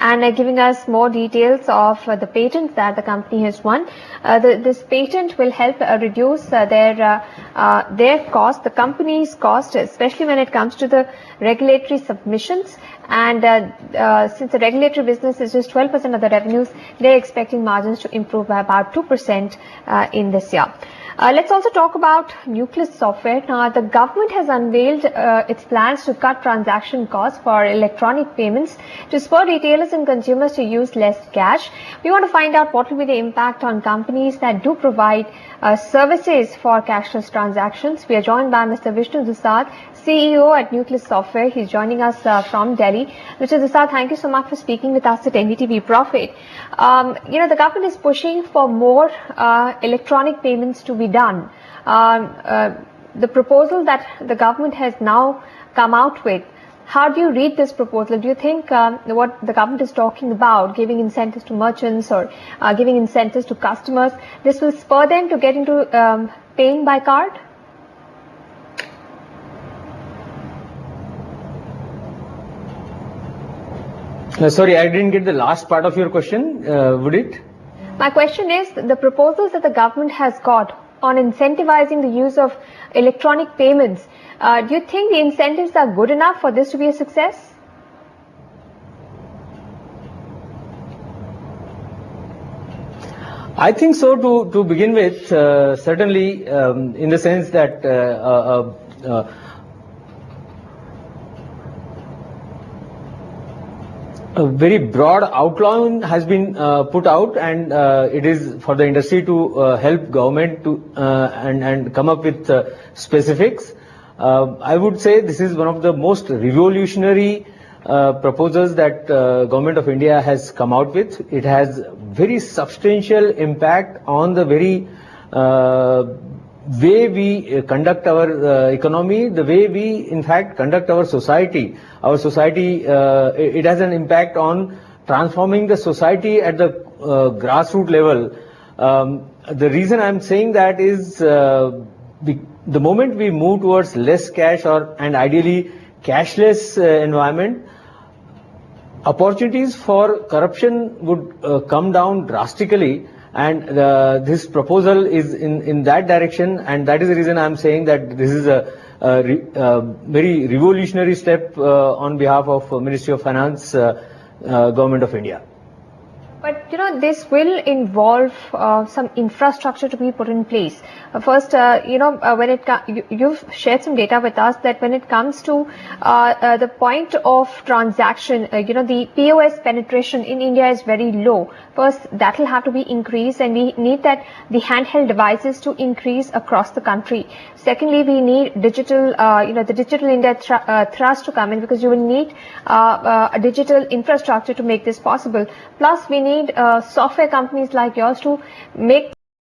and giving us more details of the patent that the company has won. This patent will help reduce their cost, the company's cost, especially when it comes to the regulatory submissions. And since the regulatory business is just 12% of the revenues, they're expecting margins to improve by about 2% in this year. Let's also talk about Nucleus Software. Now, the government has unveiled its plans to cut transaction costs for electronic payments to spur retailers and consumers to use less cash. We want to find out what will be the impact on companies that do provide services for cashless transactions. We are joined by Mr. Vishnu Dusad, CEO at Nucleus Software. He's joining us from Delhi. Mr. Dusad, thank you so much for speaking with us at NDTV Profit. The government is pushing for more electronic payments to be done. The proposal that the government has now come out with, how do you read this proposal? Do you think what the government is talking about, giving incentives to merchants or giving incentives to customers, this will spur them to get into paying by card? Sorry, I didn't get the last part of your question. Would it? My question is, the proposals that the government has got on incentivizing the use of electronic payments, do you think the incentives are good enough for this to be a success? I think so, to begin with, certainly in the sense that a very broad outline has been put out, and it is for the industry to help government to and come up with specifics. I would say this is one of the most revolutionary proposals that Government of India has come out with. It has very substantial impact on the very way we conduct our economy, the way we in fact conduct our society. Our society, it has an impact on transforming the society at the grassroots level. The reason I'm saying that is the moment we move towards less cash and ideally cashless environment, opportunities for corruption would come down drastically. And this proposal is in that direction, and that is the reason I'm saying that this is a very revolutionary step on behalf of Ministry of Finance, Government of India. But this will involve some infrastructure to be put in place. First, when you've shared some data with us that when it comes to the point of transaction, the POS penetration in India is very low. First, that will have to be increased, and we need that the handheld devices to increase across the country. Secondly, we need digital, the Digital India thrust to come in, because you will need a digital infrastructure to make this possible. Plus, we need software companies like yours to make